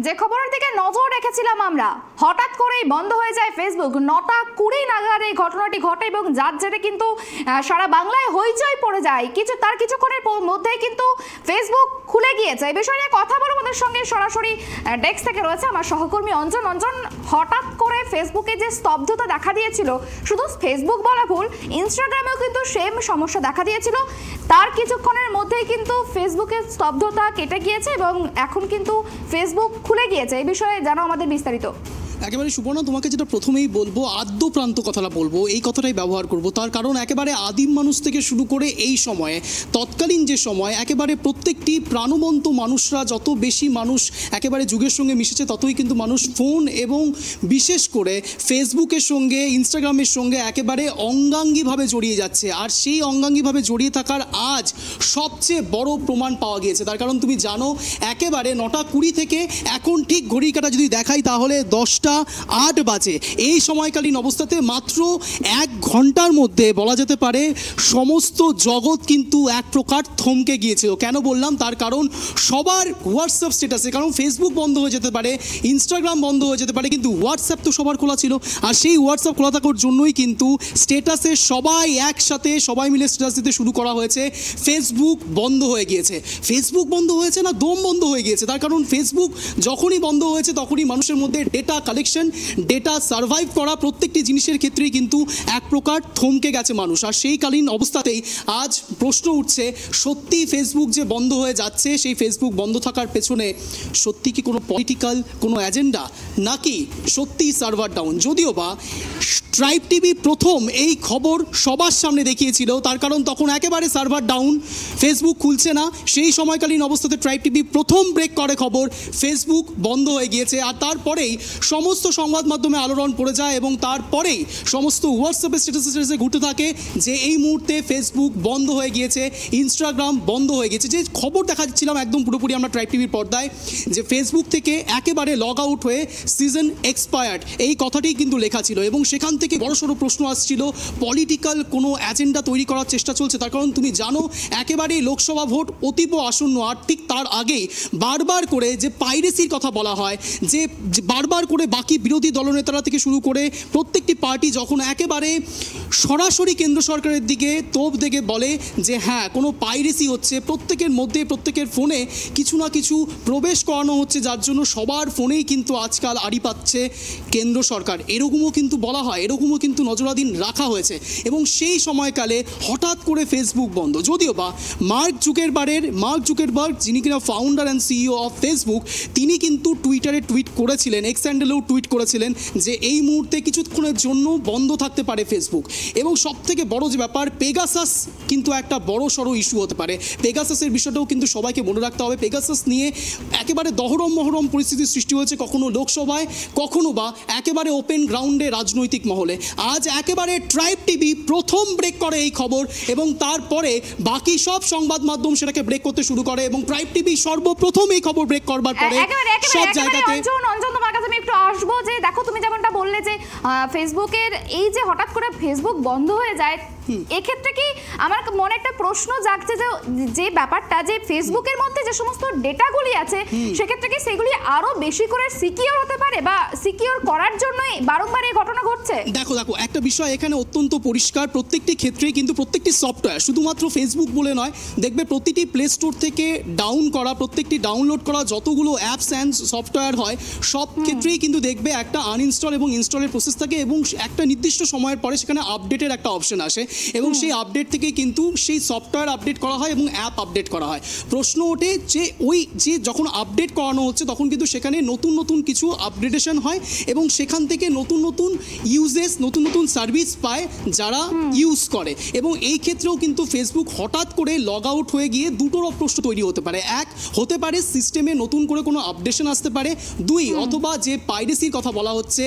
যে খবরের দিকে নজর রেখেছিলাম আমরা, হঠাৎ করেই বন্ধ হয়ে যায় ফেসবুক। 9টা 20 নাগাদ এই ঘটনাটি ঘটে এবং যার জেরে কিন্তু সারা বাংলায় হইচই পড়ে যায়। তার কিছুক্ষণের মধ্যেই কিন্তু ফেসবুক খুলে গিয়েছে। এই বিষয়ে নিয়ে কথা বলে আমাদের সঙ্গে সরাসরি ডেস্ক থেকে রয়েছে আমার সহকর্মী অঞ্জন। হঠাৎ করে ফেসবুকে যে স্তব্ধতা দেখা দিয়েছিল, শুধু ফেসবুক বলা ভুল, ইনস্টাগ্রামেও কিন্তু সেম সমস্যা দেখা দিয়েছিল। তার কিছুক্ষণের মধ্যেই কিন্তু ফেসবুকের স্তব্ধতা কেটে গিয়েছে এবং এখন কিন্তু ফেসবুক খুলে গিয়েছে। এই বিষয়ে জানো আমাদের বিস্তারিত। একেবারে সুবর্ণা, তোমাকে যেটা প্রথমেই বলবো, আদ্য প্রান্ত কথাটা বলবো, এই কথাটাই ব্যবহার করব। তার কারণ একেবারে আদিম মানুষ থেকে শুরু করে এই সময়ে, তৎকালীন যে সময়, একেবারে প্রত্যেকটি প্রাণবন্ত মানুষরা, যত বেশি মানুষ একেবারে যুগের সঙ্গে মিশেছে, ততই কিন্তু মানুষ ফোন এবং বিশেষ করে ফেসবুকের সঙ্গে, ইনস্টাগ্রামের সঙ্গে একেবারে অঙ্গাঙ্গিভাবে জড়িয়ে যাচ্ছে। আর সেই অঙ্গাঙ্গিভাবে জড়িয়ে থাকার আজ সবচেয়ে বড় প্রমাণ পাওয়া গিয়েছে। তার কারণ তুমি জানো, একেবারে 9টা 20 থেকে এখন ঠিক ঘড়ির কাঁটা যদি দেখাই তাহলে 10টা 8 বাজে। এই সময়কালীন অবস্থাতে মাত্র 1 ঘন্টার মধ্যে বলা যেতে পারে সমস্ত জগৎ কিন্তু এক প্রকার থমকে গিয়েছিল। কেন বললাম? তার কারণ সবার হোয়াটসঅ্যাপ স্ট্যাটাসে, কারণ ফেসবুক বন্ধ হয়ে যেতে পারে, ইনস্টাগ্রাম বন্ধ হয়ে যেতে পারে, কিন্তু হোয়াটসঅ্যাপ তো সবার খোলা ছিল। আর সেই হোয়াটসঅ্যাপ খোলা থাকার জন্যই কিন্তু স্ট্যাটাসে সবাই একসাথে সবাই মিলে স্ট্যাটাস দিতে শুরু করা হয়েছে। ফেসবুক বন্ধ হয়ে গিয়েছে। ফেসবুক বন্ধ হয়েছে না, দম বন্ধ হয়ে গিয়েছে। তার কারণ ফেসবুক যখনই বন্ধ হয়েছে তখনই মানুষের মধ্যে ডেটা সার্ভাইভ করা প্রত্যেকটি জিনিসের ক্ষেত্রেই কিন্তু এক প্রকার থমকে গেছে মানুষ। আর সেই কালীন অবস্থাতেই আজ প্রশ্ন উঠছে, সত্যি ফেসবুক যে বন্ধ হয়ে যাচ্ছে, সেই ফেসবুক বন্ধ থাকার পেছনে সত্যি কি কোনো পলিটিক্যাল কোনো এজেন্ডা, নাকি সত্যি সার্ভার ডাউন? যদিও বা ট্রাইব টিভি প্রথম এই খবর সবার সামনে দেখিয়েছিল, তার কারণ তখন একেবারে সার্ভার ডাউন, ফেসবুক খুলছে না। সেই সময়কালীন অবস্থাতে ট্রাইব টিভি প্রথম ব্রেক করে খবর ফেসবুক বন্ধ হয়ে গিয়েছে। আর তারপরেই সমস্ত সংবাদ মাধ্যমে আলোড়ন পড়ে যায় এবং তারপরেই সমস্ত হোয়াটসঅ্যাপের স্ট্যাটাসে ঘুরতে থাকে যে এই মুহূর্তে ফেসবুক বন্ধ হয়ে গিয়েছে, ইনস্টাগ্রাম বন্ধ হয়ে গিয়েছে। যে খবর দেখাচ্ছিলাম একদম পুরোপুরি আমরা ট্রাইব টিভির পর্দায়, যে ফেসবুক থেকে একেবারে লগ আউট হয়ে সিজন এক্সপায়ার্ড, এই কথাটি কিন্তু লেখা ছিল। এবং সেখান থেকে বড়সড় প্রশ্ন আসছিল, পলিটিক্যাল কোনো এজেন্ডা তৈরি করার চেষ্টা চলছে। তার কারণ তুমি জানো, একেবারেই লোকসভা ভোট অতীব আসন্ন। আর ঠিক তার আগেই বারবার করে যে পাইরেসির কথা বলা হয়, যে বারবার করে বাকি বিরোধী দলনেতারা থেকে শুরু করে প্রত্যেকটি পার্টি যখন একেবারে সরাসরি কেন্দ্র সরকারের দিকে তোপ দেখে বলে যে হ্যাঁ কোনো পাইরেসি হচ্ছে, প্রত্যেকের মধ্যে প্রত্যেকের ফোনে কিছু না কিছু প্রবেশ করানো হচ্ছে, যার জন্য সবার ফোনেই কিন্তু আজকাল আড়ি পাচ্ছে কেন্দ্র সরকার, এরকমও কিন্তু বলা হয়, এরকমও কিন্তু নজরাধীন রাখা হয়েছে। এবং সেই সময়কালে হঠাৎ করে ফেসবুক বন্ধ। যদিও বা মার্ক জুকেরবার্গ, যিনি কিনা founder and CEO of Facebook, তিনি কিন্তু টুইটারে টুইট করেছিলেন, এক্স হ্যান্ডেলেও টুইট করেছিলেন যে এই মুহূর্তে কিছুক্ষণের জন্য বন্ধ থাকতে পারে ফেসবুক। এবং সবথেকে বড় যে ব্যাপার, পেগাসাস কিন্তু একটা বড় সড়ো ইস্যু হতে পারে। পেগাসাসের বিষয়টাও কিন্তু সবাইকে মনে রাখতে হবে। পেগাসাস নিয়ে একেবারে দহরম মহরম পরিস্থিতির সৃষ্টি হয়েছে, কখনো লোকসভায়, কখনো বা একেবারে ওপেন গ্রাউন্ডে রাজনৈতিক মহলে। আজ একেবারে ট্রাইব টিভি প্রথম ব্রেক করে এই খবর এবং তারপরে বাকি সব সংবাদ মাধ্যম সেটাকে ব্রেক করতে শুরু করে এবং ট্রাইব টিভি সর্বপ্রথম এই খবর ব্রেক করবার পরে সব জায়গাতে। অঞ্জন, তোমার কাছে আমি একটু আসবো যে দেখো, তুমি যেমনটা বললে যে ফেসবুকের এই যে হঠাৎ করে ফেসবুক বন্ধ হয়ে যায়, এক্ষেত্রে কি আমার মনে একটা প্রশ্ন জাগছে যে ব্যাপারটা, যে ফেসবুকের মধ্যে যে সমস্ত ডেটাগুলি আছে সেক্ষেত্রে কি সেগুলি আরো বেশি করে সিকিউর হতে পারে বা সিকিউর করার জন্যই বারংবার এই ঘটনা ঘটছে? দেখো একটা বিষয় এখানে অত্যন্ত পরিষ্কার, প্রত্যেকটি ক্ষেত্রেই কিন্তু প্রত্যেকটি সফটওয়্যার, শুধুমাত্র ফেসবুক বলে নয়, দেখবে প্রতিটি প্লে স্টোর থেকে ডাউন করা, প্রত্যেকটি ডাউনলোড করা যতগুলো অ্যাপস অ্যান্ড সফটওয়্যার হয়, সব ক্ষেত্রেই কিন্তু দেখবে একটা আনইনস্টল এবং ইনস্টলের প্রসেস থাকে এবং একটা নির্দিষ্ট সময়ের পরে সেখানে আপডেটের একটা অপশন আসে এবং সেই আপডেট থেকে কিন্তু সেই সফটওয়্যার আপডেট করা হয় এবং অ্যাপ আপডেট করা হয়। প্রশ্ন ওঠে যে ওই যে যখন আপডেট করানো হচ্ছে তখন কিন্তু সেখানে নতুন নতুন কিছু আপডেটেশন হয় এবং সেখান থেকে নতুন নতুন ইউজেস, নতুন নতুন সার্ভিস পায় যারা ইউজ করে। এবং এই ক্ষেত্রেও কিন্তু ফেসবুক হঠাৎ করে লগ আউট হয়ে গিয়ে দুটোর প্রশ্ন তৈরি হতে পারে। এক হতে পারে সিস্টেমে নতুন করে কোনো আপডেশন আসতে পারে, দুই অথবা যে পাইরেসির কথা বলা হচ্ছে,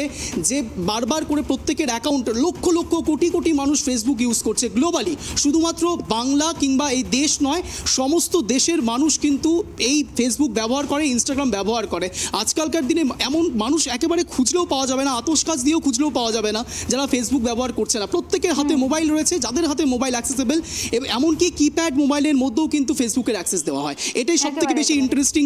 যে বারবার করে প্রত্যেকের অ্যাকাউন্ট লক্ষ লক্ষ কোটি কোটি মানুষ ফেসবুক ইউজ করছে গ্লোবালি, শুধুমাত্র বাংলা কিংবা এই দেশ নয়, সমস্ত দেশের মানুষ কিন্তু এই ফেসবুক ব্যবহার করে, ইনস্টাগ্রাম ব্যবহার করে। আজকালকার দিনে এমন মানুষ একেবারে খুঁজলেও পাওয়া যাবে না, আতশ কাজ দিয়েও খুঁজলেও পাওয়া যাবে না যারা ফেসবুক ব্যবহার করছে না। প্রত্যেকের হাতে মোবাইল রয়েছে, যাদের হাতে মোবাইল অ্যাক্সেসেবল, এবং এমনকি কিপ্যাড মোবাইলের মধ্যেও কিন্তু ফেসবুকের অ্যাক্সেস দেওয়া হয়। এটাই সব থেকে বেশি ইন্টারেস্টিং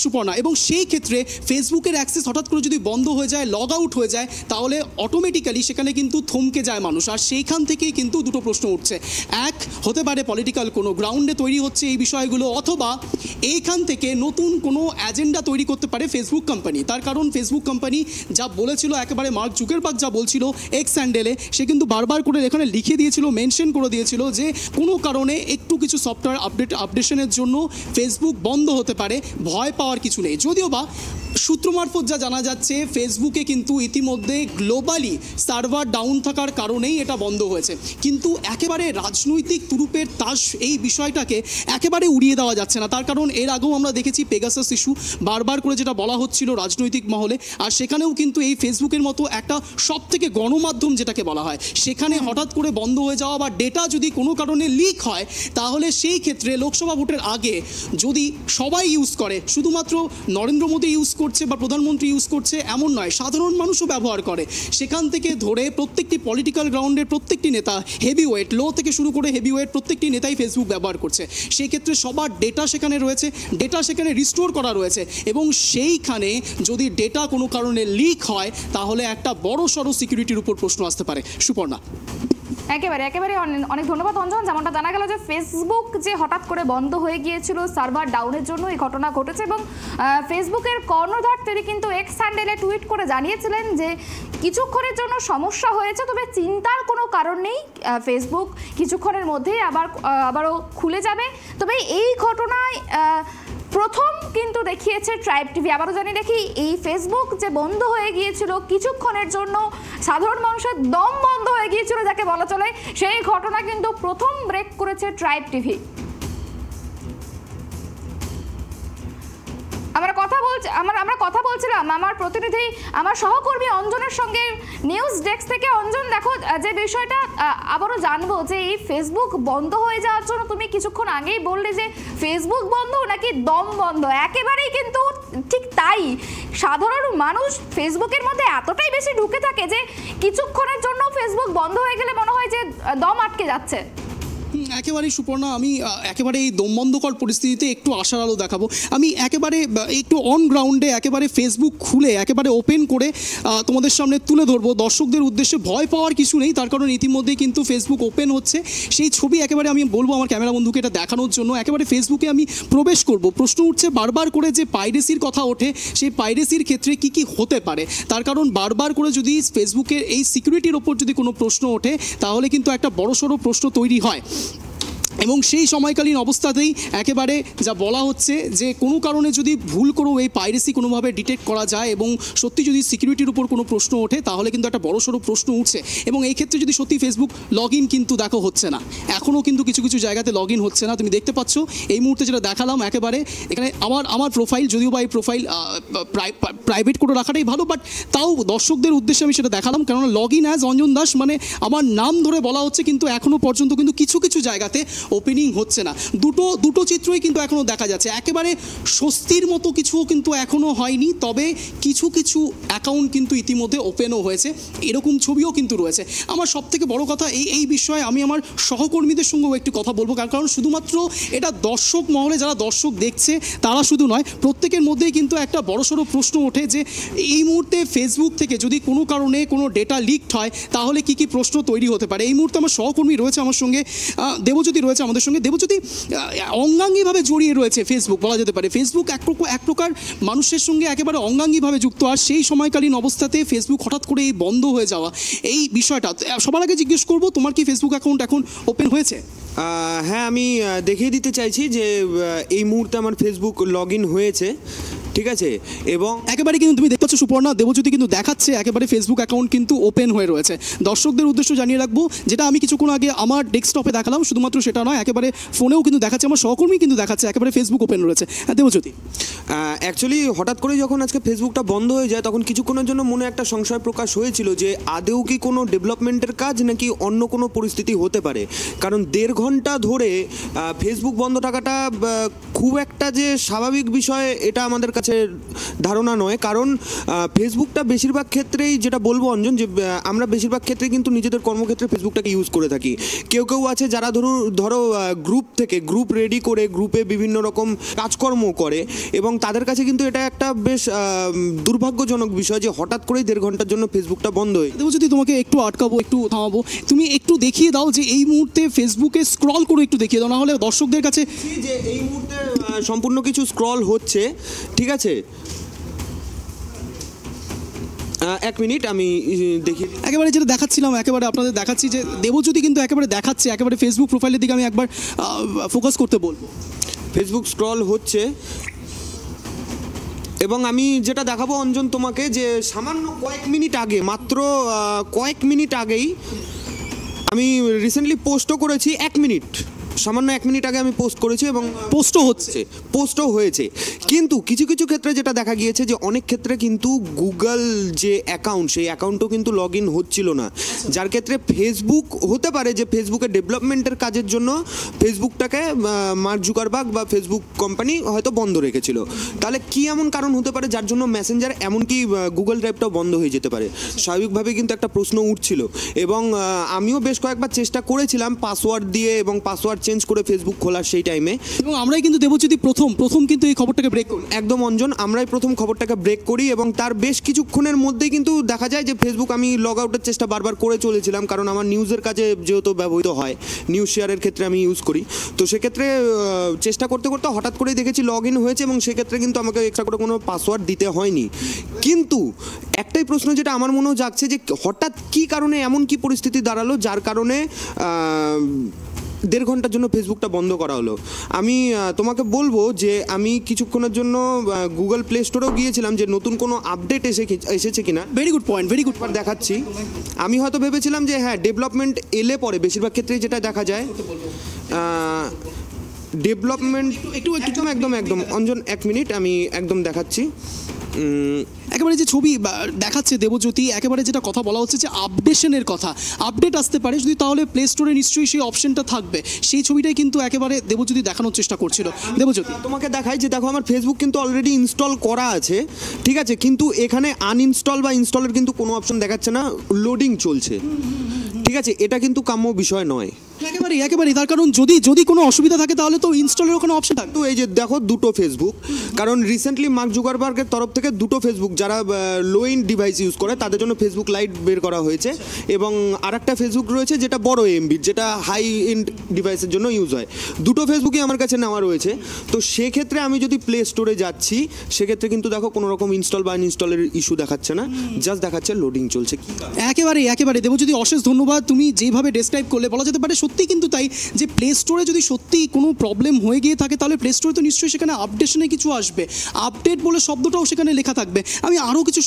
সুপর্ণা। এবং সেই ক্ষেত্রে ফেসবুকের অ্যাক্সেস হঠাৎ করে যদি বন্ধ হয়ে যায়, লগ আউট হয়ে যায়, তাহলে অটোমেটিক্যালি সেখানে কিন্তু থমকে যায় মানুষ। আর সেইখান থেকেই কিন্তু দুটো প্রশ্ন উঠছে। এক, হতে পারে পলিটিক্যাল কোনো গ্রাউন্ডে তৈরি হচ্ছে এই বিষয়গুলো, অথবা এইখান থেকে নতুন কোনো এজেন্ডা তৈরি করতে পারে ফেসবুক কোম্পানি। তার কারণ ফেসবুক কোম্পানি যা বলেছিল, একেবারে মার্ক জুকারবার্গ যা বলছিল এক্স হ্যান্ডেলে, সে কিন্তু বারবার করে এখানে লিখে দিয়েছিল, মেনশন করে দিয়েছিল যে কোনো কারণে একটু কিছু সফটওয়্যার আপডেশনের জন্য ফেসবুক বন্ধ হতে পারে, ভয় পাওয়ার কিছু নেই। যদিও বা সূত্র মারফত যা জানা যাচ্ছে, ফেসবুকে কিন্তু ইতিমধ্যে গ্লোবালি সার্ভার ডাউন থাকার কারণেই এটা বন্ধ হয়েছে। কিন্তু একেবারে রাজনৈতিক তুরুপের তাস এই বিষয়টাকে একেবারে উড়িয়ে দেওয়া যাচ্ছে না। তার কারণ এর আগেও আমরা দেখেছি পেগাসাস ইস্যু, বারবার করে যেটা বলা হচ্ছিল রাজনৈতিক মহলে, আর সেখানেও কিন্তু এই ফেসবুকের মতো একটা সব থেকে গণমাধ্যম যেটাকে বলা হয়, সেখানে হঠাৎ করে বন্ধ হয়ে যাওয়া বা ডেটা যদি কোনো কারণে লিক হয়, তাহলে সেই ক্ষেত্রে লোকসভা ভোটের আগে যদি সবাই ইউজ করে, শুধুমাত্র নরেন্দ্র মোদী ইউজ করছে বা প্রধানমন্ত্রী ইউজ করছে এমন নয়, সাধারণ মানুষও ব্যবহার করে, সেখান থেকে ধরে প্রত্যেকটি পলিটিক্যাল গ্রাউন্ডের প্রত্যেকটি নেতা, হেভিওয়েট, লো থেকে শুরু করে হেভিওয়েট প্রত্যেকটি নেতাই ফেসবুক ব্যবহার করছে। সেই ক্ষেত্রে সবার ডেটা সেখানে রয়েছে, ডেটা সেখানে রিস্টোর করা রয়েছে, এবং সেইখানে যদি ডেটা কোনো কারণে লিক হয়, তাহলে একটা বড় সড়ো সিকিউরিটির উপর প্রশ্ন আসতে পারে। সুপর্ণা। একেবারে অনেক ধন্যবাদ অঞ্জন। যেমনটা জানা গেল যে ফেসবুক যে হঠাৎ করে বন্ধ হয়ে গিয়েছিল সার্ভার ডাউনের জন্য এই ঘটনা ঘটেছে, এবং ফেসবুকের কর্ণধার তিনি কিন্তু এক্স হ্যান্ডেলে টুইট করে জানিয়েছিলেন যে কিছুক্ষণের জন্য সমস্যা হয়েছে, তবে চিন্তার কোনো কারণ নেই, ফেসবুক কিছুক্ষণের মধ্যেই আবারও খুলে যাবে। তবে এই ঘটনায় প্রথম কিন্তু দেখিয়েছে ট্রাইব টিভি। আবারও জানিয়ে রাখি, এই ফেসবুক যে বন্ধ হয়ে গিয়েছিল কিছুক্ষণের জন্য, সাধারণ মানুষের দম বন্ধ হয়ে গিয়েছিল যাকে বলা চলে, সেই ঘটনা কিন্তু প্রথম ব্রেক করেছে ট্রাইব টিভি। আমরা কথা বলছিলাম আমার প্রতিনিধি, আমার সহকর্মী অঞ্জনের সঙ্গে নিউজ ডেস্ক থেকে। অঞ্জন, দেখো যে বিষয়টা আবারও জানবো যে এই ফেসবুক বন্ধ হয়ে যাওয়ার জন্য তুমি কিছুক্ষণ আগেই বললে যে ফেসবুক বন্ধ নাকি দম বন্ধ, একেবারেই কিন্তু ঠিক তাই। সাধারণ মানুষ ফেসবুকের মধ্যে এতটাই বেশি ঢুকে থাকে যে কিছুক্ষণের জন্য ফেসবুক বন্ধ হয়ে গেলে মনে হয় যে দম আটকে যাচ্ছে। একেবারেই সুপর্ণা, আমি একেবারে এই দমবন্ধকর পরিস্থিতিতে একটু আশার আলো দেখাবো। আমি একেবারে একটু অন গ্রাউন্ডে একেবারে ফেসবুক খুলে একেবারে ওপেন করে তোমাদের সামনে তুলে ধরবো। দর্শকদের উদ্দেশ্যে ভয় পাওয়ার কিছু নেই, তার কারণ ইতিমধ্যেই কিন্তু ফেসবুক ওপেন হচ্ছে। সেই ছবি একেবারে আমি বলবো আমার ক্যামেরা বন্ধুকে এটা দেখানোর জন্য। একেবারে ফেসবুকে আমি প্রবেশ করব। প্রশ্ন উঠছে বারবার করে যে পাইরেসির কথা ওঠে, সেই পাইরেসির ক্ষেত্রে কি কি হতে পারে, তার কারণ বারবার করে যদি ফেসবুকের এই সিকিউরিটির ওপর যদি কোনো প্রশ্ন ওঠে, তাহলে কিন্তু একটা বড়সড় প্রশ্ন তৈরি হয়। এবং সেই সময়কালীন অবস্থাতেই একেবারে যা বলা হচ্ছে যে কোনো কারণে যদি ভুল করেও এই পাইরেসি কোনোভাবে ডিটেক্ট করা যায় এবং সত্যি যদি সিকিউরিটির উপর কোনো প্রশ্ন ওঠে, তাহলে কিন্তু একটা বড়সড় প্রশ্ন উঠছে। এবং এই ক্ষেত্রে যদি সত্যি ফেসবুক লগ ইন কিন্তু দেখো হচ্ছে না, এখনও কিন্তু কিছু কিছু জায়গাতে লগ ইন হচ্ছে না। তুমি দেখতে পাচ্ছ এই মুহূর্তে যেটা দেখালাম, একেবারে এখানে আমার প্রোফাইল, যদিও বা এই প্রোফাইল প্রাইভেট করে রাখাটাই ভালো, বাট তাও দর্শকদের উদ্দেশ্যে আমি সেটা দেখালাম, কেননা log in as Anjan Das মানে আমার নাম ধরে বলা হচ্ছে, কিন্তু এখনও পর্যন্ত কিন্তু কিছু কিছু জায়গাতে ওপেনিং হচ্ছে না। দুটো চিত্রই কিন্তু এখনও দেখা যাচ্ছে। একেবারে স্বস্তির মতো কিছুও কিন্তু এখনও হয়নি, তবে কিছু কিছু অ্যাকাউন্ট কিন্তু ইতিমধ্যে ওপেনও হয়েছে, এরকম ছবিও কিন্তু রয়েছে। আমার সবথেকে বড় কথা এই বিষয়ে আমি আমার সহকর্মীদের সঙ্গেও একটু কথা বলবো, কারণ শুধুমাত্র এটা দর্শক মহলে যারা দর্শক দেখছে তারা শুধু নয়, প্রত্যেকের মধ্যেই কিন্তু একটা বড়সড় প্রশ্ন ওঠে যে এই মুহূর্তে ফেসবুক থেকে যদি কোনো কারণে কোনো ডেটা লিকড হয়, তাহলে কি কি প্রশ্ন তৈরি হতে পারে। এই মুহূর্তে আমার সহকর্মী রয়েছে আমার সঙ্গে, দেবজ্যোতি রয়েছে আমাদের সঙ্গে। দেবজ্যোতি, অঙ্গাঙ্গিভাবে জড়িয়ে রয়েছে ফেসবুক, বলা যেতে পারে ফেসবুক এক প্রকার মানুষের সঙ্গে একেবারে অঙ্গাঙ্গিভাবে যুক্ত। আর সেই সময়কালীন অবস্থাতে ফেসবুক হঠাৎ করে এই বন্ধ হয়ে যাওয়া, এই বিষয়টা সবার আগে জিজ্ঞেস করবো, তোমার কি ফেসবুক অ্যাকাউন্ট এখন ওপেন হয়েছে? হ্যাঁ, আমি দেখিয়ে দিতে চাইছি যে এই মুহূর্তে আমার ফেসবুক লগ ইন হয়েছে। ঠিক আছে। এবং একেবারে কিন্তু তুমি দেখতে পাচ্ছ সুপর্ণা, দেবজ্যোতি কিন্তু দেখাচ্ছে একেবারে ফেসবুক অ্যাকাউন্ট কিন্তু ওপেন হয়ে রয়েছে। দর্শকদের উদ্দেশ্য জানিয়ে রাখবো, যেটা আমি কিছুক্ষণ আগে আমার ডেস্কটপে দেখালাম, শুধুমাত্র সেটা নয়, একেবারে ফোনেও কিন্তু দেখাচ্ছে, আমার সহকর্মী কিন্তু দেখাচ্ছে একেবারে ফেসবুক ওপেন রয়েছে। দেবজ্যোতি, অ্যাকচুয়ালি হঠাৎ করে যখন আজকে ফেসবুকটা বন্ধ হয়ে যায় তখন কিছুক্ষণের জন্য মনে একটা সংশয় প্রকাশ হয়েছিল যে আদেও কি কোনো ডেভেলপমেন্টের কাজ নাকি অন্য কোনো পরিস্থিতি হতে পারে। কারণ 1.5 ঘন্টা ধরে ফেসবুক বন্ধ থাকাটা খুব একটা যে স্বাভাবিক বিষয় এটা আমাদের কাছে ধারণা নয়। কারণ ফেসবুকটা বেশিরভাগ ক্ষেত্রেই, যেটা বলবো অঞ্জন, যে আমরা বেশিরভাগ ক্ষেত্রে কিন্তু নিজেদের কর্মক্ষেত্রে ফেসবুকটাকে ইউজ করে থাকি। কেউ কেউ আছে যারা ধরো গ্রুপ রেডি করে গ্রুপে বিভিন্ন রকম কাজকর্ম করে, এবং তাদের কাছে কিন্তু এটা একটা বেশ দুর্ভাগ্যজনক বিষয় যে হঠাৎ করেই 1.5 ঘন্টার জন্য ফেসবুকটা বন্ধ হয়ে। দেবজ্যোতি তোমাকে একটু আটকাবো, একটু থামাবো, তুমি একটু দেখিয়ে দাও যে এই মুহূর্তে ফেসবুকে স্ক্রল করে একটু দেখিয়ে দাও, না হলে দর্শকদের কাছে যে এই মুহূর্তে সম্পূর্ণ কিছু স্ক্রল হচ্ছে, ঠিক আছে। 1 মিনিট আমি দেখি। একেবারে যেটা দেখাচ্ছিলাম, একেবারে আপনাদের দেখাচ্ছি যে দেবজ্যোতি কিন্তু একেবারে দেখাচ্ছে, একেবারে ফেসবুক প্রোফাইলের দিকে আমি একবার ফোকাস করতে বলবো। ফেসবুক স্ক্রল হচ্ছে এবং আমি যেটা দেখাবো অঞ্জন তোমাকে, যে সামান্য কয়েক মিনিট আগে, মাত্র কয়েক মিনিট আগেই আমি রিসেন্টলি পোস্টও করেছি। 1 মিনিট, সামান্য 1 মিনিট আগে আমি পোস্ট করেছি এবং পোস্টও হয়েছে। কিন্তু কিছু কিছু ক্ষেত্রে যেটা দেখা গিয়েছে যে অনেক ক্ষেত্রে কিন্তু গুগল যে অ্যাকাউন্ট, সেই অ্যাকাউন্টও কিন্তু লগ ইন হচ্ছিল না, যার ক্ষেত্রে ফেসবুক হতে পারে যে ফেসবুকের ডেভেলপমেন্টের কাজের জন্য ফেসবুকটাকে মার্ক জুকারবার্গ বা ফেসবুক কোম্পানি হয়তো বন্ধ রেখেছিল। তাহলে কি এমন কারণ হতে পারে যার জন্য মেসেঞ্জার, এমনকি গুগল ড্রাইভটাও বন্ধ হয়ে যেতে পারে? স্বাভাবিকভাবে কিন্তু একটা প্রশ্ন উঠছিল এবং আমিও বেশ কয়েকবার চেষ্টা করেছিলাম পাসওয়ার্ড দিয়ে এবং পাসওয়ার্ড চেঞ্জ করে ফেসবুক খোলার সেই টাইমে, এবং আমরাই কিন্তু দেবজ্যোতি প্রথম কিন্তু এই খবরটাকে ব্রেক করি। একদম অঞ্জন, আমরাই প্রথম খবরটাকে ব্রেক করি এবং তার বেশ কিছুক্ষণের মধ্যেই কিন্তু দেখা যায় যে ফেসবুক, আমি লগ আউটের চেষ্টা বারবার করে চলেছিলাম, কারণ আমার নিউজের কাজে যেহেতু ব্যবহৃত হয়, নিউজ শেয়ারের ক্ষেত্রে আমি ইউজ করি, তো সেক্ষেত্রে চেষ্টা করতে করতে হঠাৎ করেই দেখেছি লগ ইন হয়েছে এবং সেক্ষেত্রে কিন্তু আমাকে এক্সট্রা করে কোনো পাসওয়ার্ড দিতে হয়নি। কিন্তু একটাই প্রশ্ন যেটা আমার মনেও জাগছে, যে হঠাৎ কী কারণে এমন কি পরিস্থিতি দাঁড়ালো যার কারণে 1.5 ঘন্টার জন্য ফেসবুকটা বন্ধ করা হলো। আমি তোমাকে বলবো যে আমি কিছুক্ষণের জন্য গুগল প্লে স্টোরেও গিয়েছিলাম যে নতুন কোনো আপডেট এসেছে কিনা। Very good point, very good. দেখাচ্ছি, আমি হয়তো ভেবেছিলাম যে হ্যাঁ ডেভেলপমেন্ট এলে পরে, বেশিরভাগ ক্ষেত্রেই যেটা দেখা যায় ডেভেলপমেন্ট একটু একদম অঞ্জন 1 মিনিট আমি একদম দেখাচ্ছি। একেবারে যে ছবি দেখাচ্ছে দেবজ্যোতি, একেবারে যেটা কথা বলা হচ্ছে যে আপডেশনের কথা, আপডেট আসতে পারে যদি, তাহলে প্লে স্টোরে নিশ্চয়ই সেই অপশনটা থাকবে, সেই ছবিটাই কিন্তু একেবারে দেবজ্যোতি দেখানোর চেষ্টা করছিল। দেবজ্যোতি, তোমাকে দেখাই যে দেখো আমার ফেসবুক কিন্তু অলরেডি ইনস্টল করা আছে, ঠিক আছে, কিন্তু এখানে আনইনস্টল বা ইনস্টলের কিন্তু কোনো অপশন দেখাচ্ছে না, লোডিং চলছে, ঠিক আছে। এটা কিন্তু কাম্য বিষয় নয়। একেবারেই তার কারণ যদি কোনো অসুবিধা থাকে তাহলে তো ইনস্টলের ওখানে অপশন থাকে। তো এই যে দেখো দুটো ফেসবুক, কারণ রিসেন্টলি মার্ক জুকারবার্গের তরফ থেকে দুটো ফেসবুক, যারা লো এন্ড ডিভাইস ইউজ করে তাদের জন্য ফেসবুক লাইট বের করা হয়েছে, এবং আরেকটা ফেসবুক রয়েছে যেটা বড় এমবি, যেটা হাই এন্ড ডিভাইসের জন্য ইউজ হয়। দুটো ফেসবুকই আমার কাছে নেওয়া রয়েছে। তো সেক্ষেত্রে আমি যদি প্লে স্টোরে যাচ্ছি, সেক্ষেত্রে কিন্তু দেখো কোনো রকম ইনস্টল বা আনইনস্টলের ইস্যু দেখাচ্ছে না, জাস্ট দেখাচ্ছে লোডিং চলছে। একেবারে দেবজ্যোতি, অশেষ ধন্যবাদ। তুমি যেভাবে ডেসক্রাইব করলে বলা যেতে পারে সত্যি কিন্তু তাই, যে প্লে স্টোরে যদি সত্যি কোনো প্রবলেম হয়ে গিয়ে থাকে তাহলে প্লে স্টোরে তো নিশ্চয়ই সেখানে আপডেশনে কিছু আসবে, আপডেট বলে শব্দটাও সেখানে লেখা থাকবে। আমি আরও কিছু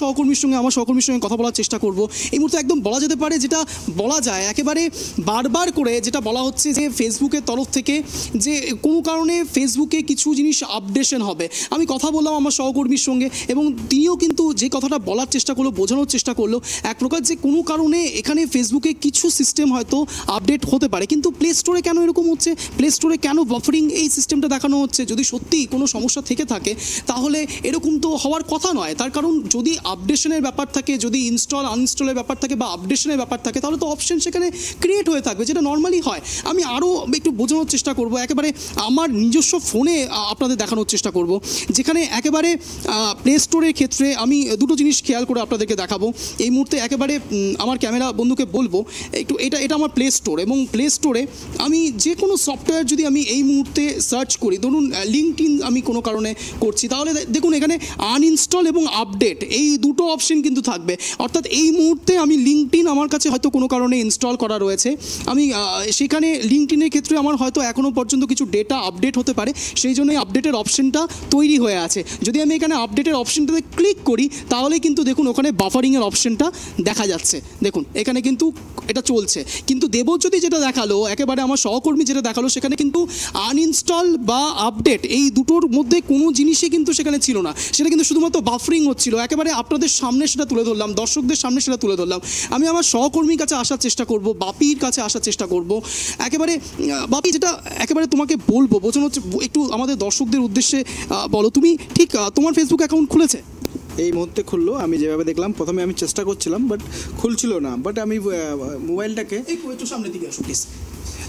আমার সহকর্মীর সঙ্গে কথা বলার চেষ্টা করব। এই মুহূর্তে একদম বলা যেতে পারে, যেটা বলা যায় একেবারে বারবার করে যেটা বলা হচ্ছে যে ফেসবুকের তরফ থেকে যে কোনো কারণে ফেসবুকে কিছু জিনিস আপডেশন হবে। আমি কথা বললাম আমার সহকর্মীর সঙ্গে এবং তিনিও কিন্তু যে কথাটা বলার চেষ্টা করলো, বোঝানোর চেষ্টা করলো এক প্রকার, যে কোনো কারণে এখানে ফেসবুকে কিছু সিস্টেম হয়তো আপডেট হতে পারে, কিন্তু প্লে স্টোরে কেন এরকম হচ্ছে, প্লে স্টোরে কেন বাফারিং এই সিস্টেমটা দেখানো হচ্ছে? যদি সত্যি কোনো সমস্যা থেকে থাকে তাহলে এরকম তো হওয়ার কথা নয়। তার কারণ যদি আপডেশনের ব্যাপার থাকে, যদি ইনস্টল আনইনস্টলের ব্যাপার থাকে বা আপডেশনের ব্যাপার থাকে, তাহলে তো অপশন সেখানে ক্রিয়েট হয়ে থাকবে, যেটা নর্মালি হয়। আমি আরও একটু বোঝানোর চেষ্টা করব, একেবারে আমার নিজস্ব ফোনে আপনাদের দেখানোর চেষ্টা করব, যেখানে একেবারে প্লে স্টোরের ক্ষেত্রে আমি দুটো জিনিস খেয়াল করে আপনাদেরকে দেখাবো। এই মুহূর্তে একেবারে আমার ক্যামেরা বন্ধুকে বলবো একটু, এটা আমার প্লে স্টোর, এবং প্লে স্টোরে আমি যে কোনো সফটওয়্যার যদি আমি এই মুহূর্তে সার্চ করি, ধরুন লিঙ্কডইন আমি কোনো কারণে করছি, তাহলে দেখুন এখানে আনইনস্টল এবং আপডেট এই দুটো অপশন কিন্তু থাকবে। অর্থাৎ এই মুহূর্তে আমি লিঙ্কডইন আমার কাছে হয়তো কোনো কারণে ইনস্টল করা রয়েছে, আমি সেখানে লিঙ্কডইনের ক্ষেত্রে আমার হয়তো এখনও পর্যন্ত কিছু ডেটা আপডেট হতে পারে, সেই জন্য আপডেটের অপশনটা তৈরি হয়ে আছে। যদি আমি এখানে আপডেটের অপশনটাতে ক্লিক করি তাহলে কিন্তু দেখুন ওখানে বাফারিংয়ের অপশনটা দেখা যাচ্ছে। দেখুন এখানে কিন্তু এটা চলছে, কিন্তু দেবজ্যোতি যেটা দেখালো, একেবারে আমার সহকর্মী যেটা দেখালো, সেখানে কিন্তু আনইনস্টল বা আপডেট এই দুটোর মধ্যে কোনো জিনিসই কিন্তু সেখানে ছিল না, সেটা কিন্তু শুধুমাত্র বাফারিং হচ্ছিল। একেবারে আপনাদের সামনে সেটা তুলে ধরলাম, দর্শকদের সামনে সেটা তুলে ধরলাম। আমি আমার সহকর্মীর কাছে আসার চেষ্টা করব, বাপির কাছে আসার চেষ্টা করব। একেবারে বাপি, যেটা একেবারে তোমাকে বলবো, বোঝানো হচ্ছে, একটু আমাদের দর্শকদের উদ্দেশ্যে বলো, তুমি ঠিক তোমার ফেসবুক অ্যাকাউন্ট খুলেছে? এই মুহূর্তে খুললো। আমি যেভাবে দেখলাম, প্রথমে আমি চেষ্টা করছিলাম বাট খুলছিল না, বাট আমি মোবাইলটাকে একটু সামনের দিকে আসো প্লিজ।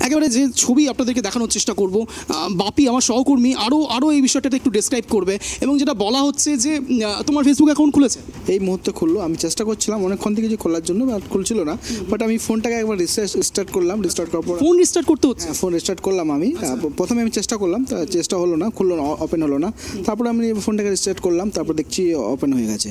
একেবারে যে ছবি আপনাদেরকে দেখানোর চেষ্টা করব, বাপি আমার সহকর্মী আরও এই বিষয়টাতে একটু ডেসক্রাইব করবে। এবং যেটা বলা হচ্ছে যে তোমার ফেসবুক অ্যাকাউন্ট খুলেছে? এই মুহূর্তে খুললো। আমি চেষ্টা করছিলাম অনেকক্ষণ থেকে যে খোলার জন্য, বাট খুলছিল না। বাট আমি ফোনটাকে একবার রিস্টার্ট করলাম। রিস্টার্ট করার পর ফোন রিস্টার্ট করতে হচ্ছে? ফোন রিস্টার্ট করলাম আমি। প্রথমে আমি চেষ্টা করলাম, চেষ্টা হলো না, খুললো না, ওপেন হলো না। তারপরে আমি ফোনটাকে রিস্টার্ট করলাম, তারপর দেখছি ওপেন হয়ে গেছে।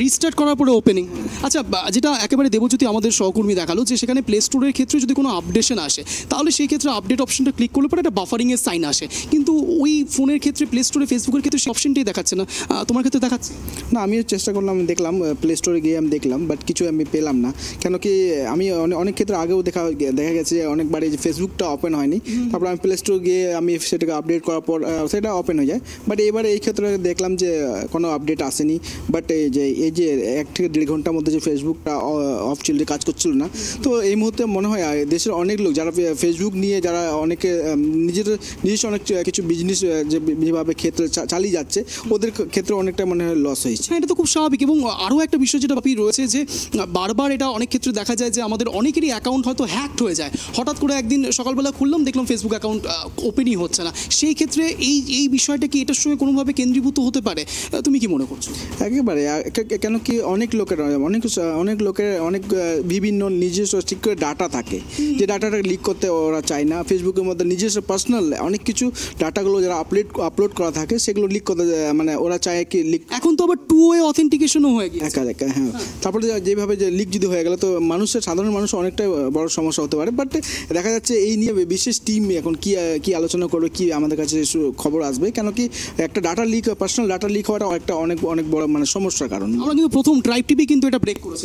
রিস্টার্ট করার পরে ওপেনিং। আচ্ছা, যেটা একেবারে দেবজ্যোতি আমাদের সহকর্মী দেখালো, যে সেখানে প্লে স্টোরের ক্ষেত্রে যদি কোনো আপডেশন আসে তাহলে সেই ক্ষেত্রে আপডেট অপশনটা ক্লিক করলে পরে একটা বাফারিংয়ের সাইন আসে, কিন্তু ওই ফোনের ক্ষেত্রে প্লে স্টোরে ফেসবুকের ক্ষেত্রে সেই অপশনটাই দেখাচ্ছে না। তোমার ক্ষেত্রে দেখাচ্ছে? না, আমিও চেষ্টা করলাম, আমি দেখলাম প্লে স্টোরে গিয়ে আমি দেখলাম, বাট কিছু আমি পেলাম না। কেন কি আমি অনেক ক্ষেত্রে আগেও দেখা গেছে যে অনেকবারই যে ফেসবুকটা ওপেন হয়নি, তারপর আমি প্লে স্টোরে গিয়ে আমি সেটাকে আপডেট করার পর সেটা ওপেন হয়ে যায়। বাট এবারে এই ক্ষেত্রে দেখলাম যে কোনো আপডেট আসেনি। বাট এই যে 1 থেকে 1.5 ঘন্টার মধ্যে যে ফেসবুকটা অফ ছিল, কাজ করছিল না, তো এই মুহূর্তে মনে হয় দেশের অনেক লোক যারা ফেসবুক নিয়ে যারা অনেকে নিজস্ব অনেক কিছু বিজনেস যেভাবে ক্ষেত্রে চালিয়ে যাচ্ছে, ওদের ক্ষেত্রে অনেকটা মনে হয় লস হয়েছে। হ্যাঁ, এটা তো খুব স্বাভাবিক। এবং আরও একটা বিষয় যেটা বাপি রয়েছে, যে বারবার এটা অনেক ক্ষেত্রে দেখা যায় যে আমাদের অনেকেরই অ্যাকাউন্ট হয়তো হ্যাকড হয়ে যায়। হঠাৎ করে একদিন সকালবেলা খুললাম, দেখলাম ফেসবুক অ্যাকাউন্ট ওপেনই হচ্ছে না। সেই ক্ষেত্রে এই বিষয়টা কি এটার সঙ্গে কোনোভাবে কেন্দ্রীভূত হতে পারে? তুমি কি মনে করছো? একেবারে। কেন কি অনেক লোকের অনেক বিভিন্ন নিজস্ব সিক্রেট ডাটা থাকে, যে ডাটাটা লিক করতে ওরা চায় না। ফেসবুকের মধ্যে নিজস্ব পার্সোনাল অনেক কিছু ডাটাগুলো যারা আপলোড করা থাকে, সেগুলো লিক করতে মানে ওরা চায় কি লিক। এখন তো আবার 2 ওয়ে অথেন্টিকেশনও হয়ে গেছে। একা হ্যাঁ। তারপরে যেভাবে যে লিক যদি হয়ে গেল, তো সাধারণ মানুষ অনেকটা বড় সমস্যা হতে পারে। বাট দেখা যাচ্ছে এই নিয়ে বিশেষ টিম এখন কি আলোচনা করবে, কি আমাদের কাছে খবর আসবে। কেন কি একটা data leak, personal data leak হওয়াটা একটা অনেক বড় মানে সমস্যার কারণ। আমরা কিন্তু প্রথম ট্রাইব টিভি কিন্তু এটা ব্রেক করেছে।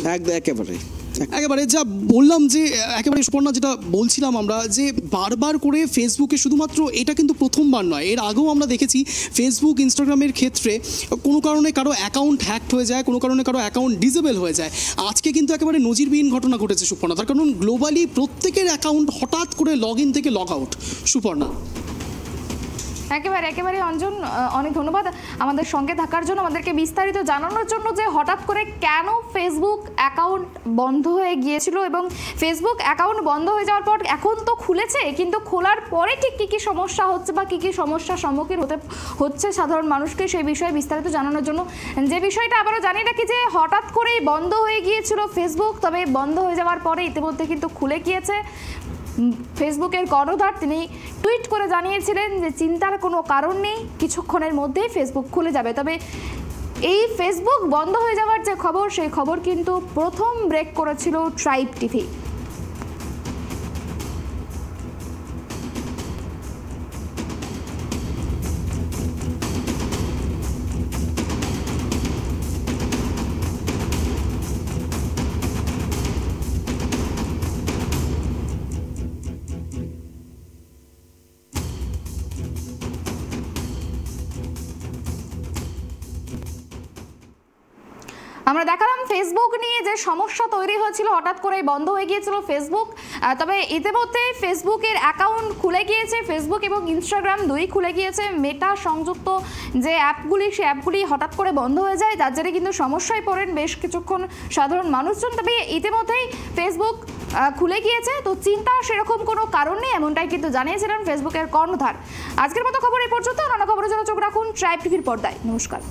একেবারে যা বললাম, যে একেবারে সুপর্ণা যেটা বলছিলাম আমরা, যে বারবার করে ফেসবুকে শুধুমাত্র এটা কিন্তু প্রথমবার নয়, এর আগেও আমরা দেখেছি ফেসবুক ইনস্টাগ্রামের ক্ষেত্রে কোনো কারণে কারো অ্যাকাউন্ট হ্যাকড হয়ে যায়, কোনো কারণে কারো অ্যাকাউন্ট ডিসেবল হয়ে যায়। আজকে কিন্তু একেবারে নজিরবিহীন ঘটনা ঘটেছে সুপর্ণা, তার কারণ গ্লোবালি প্রত্যেকের অ্যাকাউন্ট হঠাৎ করে লগ ইন থেকে লগ আউট। সুপর্ণা, একেবারে অঞ্জন, অনেক ধন্যবাদ আমাদের সঙ্গে থাকার জন্য, আমাদেরকে বিস্তারিত জানানোর জন্য যে হঠাৎ করে কেন ফেসবুক অ্যাকাউন্ট বন্ধ হয়ে গিয়েছিল, এবং ফেসবুক অ্যাকাউন্ট বন্ধ হয়ে যাওয়ার পর এখন তো খুলেছে, কিন্তু খোলার পরে ঠিক কী সমস্যা হচ্ছে বা কী সমস্যার সম্মুখীন হচ্ছে সাধারণ মানুষকে, সেই বিষয়ে বিস্তারিত জানানোর জন্য। যে বিষয়টা আবারও জানি রাখি, যে হঠাৎ করেই বন্ধ হয়ে গিয়েছিল ফেসবুক, তবে বন্ধ হয়ে যাওয়ার পরে ইতিমধ্যে কিন্তু খুলে গিয়েছে। ফেসবুকের কর্ণধার তিনি টুইট করে জানিয়েছিলেন যে চিন্তার কোনো কারণ নেই, কিছুক্ষণের মধ্যেই ফেসবুক খুলে যাবে। তবে এই ফেসবুক বন্ধ হয়ে যাওয়ার যে খবর, সেই খবর কিন্তু প্রথম ব্রেক করেছিল ট্রাইব টিভি। আমরা দেখালাম ফেসবুক নিয়ে যে সমস্যা তৈরি হয়েছিল, হঠাৎ করে বন্ধ হয়ে গিয়েছিল ফেসবুক। তবে ইতিমধ্যে ফেসবুকের অ্যাকাউন্ট খুলে গিয়েছে, ফেসবুক এবং ইনস্টাগ্রাম দুই খুলে গিয়েছে। মেটা সংযুক্ত যে অ্যাপগুলি, সেই অ্যাপগুলি হঠাৎ করে বন্ধ হয়ে যায়, তার জন্য কিন্তু সমস্যায় পড়েন বেশ কিছুক্ষণ সাধারণ মানুষজন। তবে ইতিমধ্যেই ফেসবুক খুলে গিয়েছে, তো চিন্তা সেরকম কোনো কারণ নেই, এমনটাই কিন্তু জানিয়েছিলেন ফেসবুকের কর্ণধার। আজকের মতো খবর এই পর্যন্ত। নানা খবরের জন্য চোখ রাখুন ট্রাইব টিভির পর্দায়। নমস্কার।